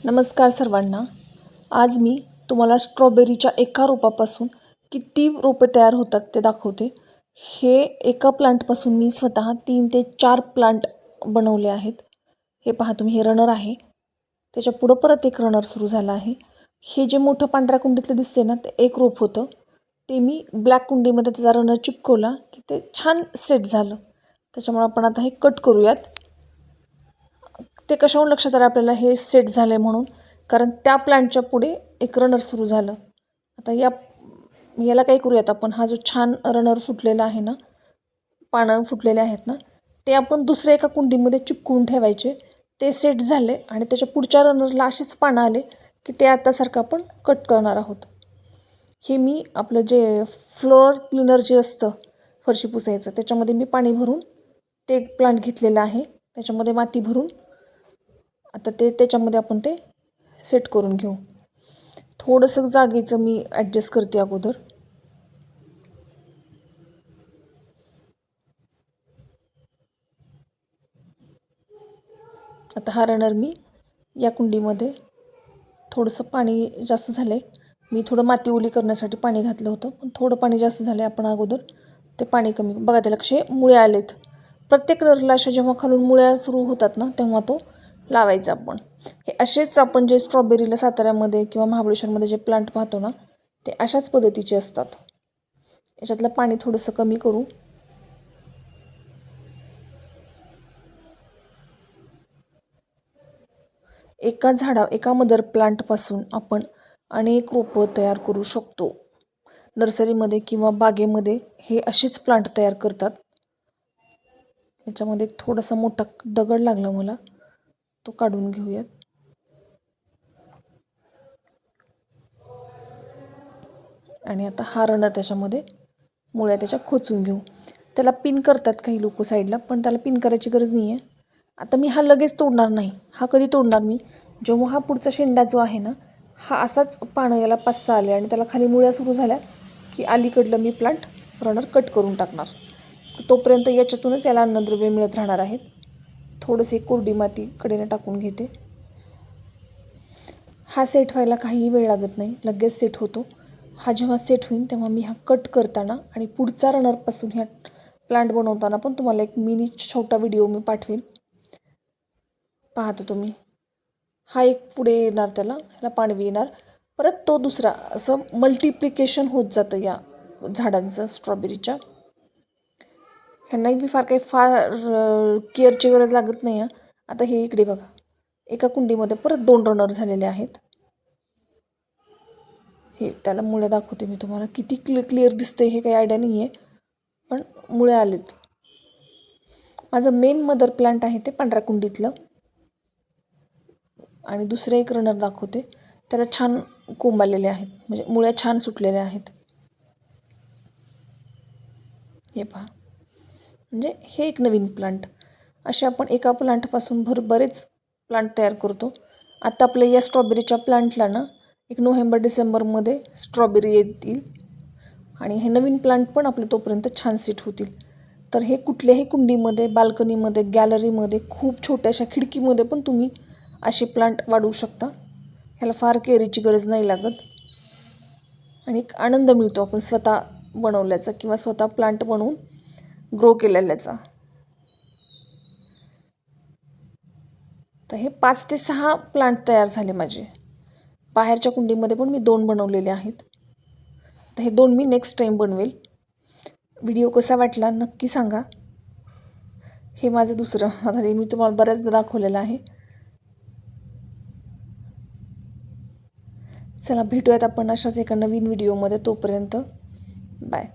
नमस्कार सर्वांना. आज मी तुम्हाला स्ट्रॉबेरीच्या एका रोपापासून किती रोपे तयार होतात ते दाखवते. हे एका प्लांटपासून मी स्वतः 3 ते 4 प्लांट बनवले आहेत. हे पहा तुम्ही, हे रनर आहे. त्याच्या पुढं परत एक रनर सुरू झाला आहे. हे जे मोठं पांढऱ्या कुंडीतलं दिसते ना, ते एक रोप होतं. ते मी ब्लॅक कुंडीमध्ये त्याचा रनर चिपकवला की ते छान सेट झालं. त्याच्यामुळे आपण आता हे कट करूयात. ते कशाहून लक्षात आलं आपल्याला हे सेट झालं आहे म्हणून, कारण त्या प्लांटच्या पुढे एक रनर सुरू झालं. आता याला काय करूयात आपण, हा जो छान रनर फुटलेला आहे ना, पानं फुटलेले आहेत ना, ते आपण दुसऱ्या एका कुंडीमध्ये चिपकवून ठेवायचे. ते सेट झाले आणि त्याच्या पुढच्या रनरला अशीच पानं आले की ते आतासारखं आपण कट करणार आहोत. हे मी आपलं जे फ्लोअर क्लीनर जे असतं फरशी पुसायचं, त्याच्यामध्ये मी पाणी भरून ते एक प्लांट घेतलेलं आहे. त्याच्यामध्ये माती भरून आता त्याच्यामध्ये आपण ते सेट करून घेऊ. थोडंसं जागेचं मी ॲडजस्ट करते अगोदर. आता हा रनर मी या कुंडीमध्ये, थोडंसं पाणी जास्त झालं आहे, मी थोडं माती ओली करण्यासाठी पाणी घातलं होतं, पण थोडं पाणी जास्त झालं आहे. आपण अगोदर ते पाणी कमी बघा, त्याला कसे मुळे आलेत. प्रत्येक रनरला अशा जेव्हा खालून मुळ्या सुरू होतात ना, तेव्हा तो लावायचा आपण. हे असेच आपण जे स्ट्रॉबेरीला साताऱ्यामध्ये किंवा महाबळेश्वरमध्ये जे प्लांट पाहतो ना, ते अशाच पद्धतीचे असतात. याच्यातलं पाणी थोडंसं कमी करू. एका मदर प्लांटपासून आपण अनेक रोपं तयार करू शकतो. नर्सरीमध्ये किंवा बागेमध्ये हे असेच प्लांट तयार करतात. याच्यामध्ये थोडासा मोठा दगड लागला मला, तो काढून घेऊयात. आणि आता हा रनर त्याच्यामध्ये मुळ्या त्याच्या खोचून घेऊ. त्याला पिन करतात काही लोक साईडला, पण त्याला पिन करायची गरज नाही आहे. आता मी हा लगेच तोडणार नाही. हा कधी तोडणार मी, जेव्हा हा पुढचा शेंडा जो आहे ना, हा असाच पानं याला 5-6 आले आणि त्याला खाली मुळ्या सुरू झाल्या की अलीकडलं मी प्लांट रनर कट करून टाकणार. तोपर्यंत याच्यातूनच याला अन्नद्रव्य मिळत राहणार आहेत. थोडंसे कोरडी माती कडेने टाकून घेते. हा सेट व्हायला काहीही वेळ लागत नाही, लगेच सेट होतो. हा जेव्हा सेट होईल तेव्हा मी हा कट करताना आणि पुढचा रनरपासून ह्या प्लांट बनवताना पण तुम्हाला एक मिनी छोटा व्हिडिओ मी पाठवेल, पाहतो तुम्ही. हा एक पुढे येणार, ह्याला पाणी येणार, परत तो दुसरा, असं मल्टिप्लिकेशन होत जातं या झाडांचं स्ट्रॉबेरीच्या. ह्यांनाही बी फार केअरची गरज लागत नाही. आता हे इकडे बघा, एका कुंडीमध्ये परत 2 रनर झालेले आहेत. हे त्याला मुळे दाखवते मी तुम्हाला, किती क्लिअर दिसते हे काही आयडिया नाही आहे, पण मुळे आलेत. माझं मेन मदर प्लांट आहे ते पांढऱ्या कुंडीतलं. आणि दुसरे एक रनर दाखवते, त्याला छान कोंब आलेले आहेत, म्हणजे मुळ्या छान सुटलेल्या आहेत. हे पहा, म्हणजे हे एक नवीन प्लांट. असे आपण एका प्लांटपासून बरेच प्लांट तयार करतो. आता आपल्या या स्ट्रॉबेरीच्या प्लांटला ना, एक नोव्हेंबर-डिसेंबरमध्ये स्ट्रॉबेरी येतील आणि हे नवीन प्लांट पण आपले तोपर्यंत छान सेट होतील. तर हे कुठल्याही कुंडीमध्ये, बाल्कनीमध्ये, गॅलरीमध्ये, खूप छोट्याशा खिडकीमध्ये पण तुम्ही असे प्लांट वाढवू शकता. ह्याला फार केअरची गरज नाही लागत आणि एक आनंद मिळतो आपण स्वतः बनवल्याचा किंवा स्वतः प्लांट बनवून ग्रो केलेल्याचा. तर हे 5 ते 6 प्लांट तयार झाले माझे. बाहेरच्या कुंडीमध्ये पण मी 2 बनवलेले आहेत. तर हे 2 मी नेक्स्ट टाईम बनवेल. व्हिडिओ कसा वाटला नक्की सांगा. हे माझं दुसरं, आता हे मी तुम्हाला बऱ्याचदा दाखवलेलं आहे. चला भेटूयात आपण अशाच एका नवीन व्हिडिओमध्ये. तोपर्यंत बाय.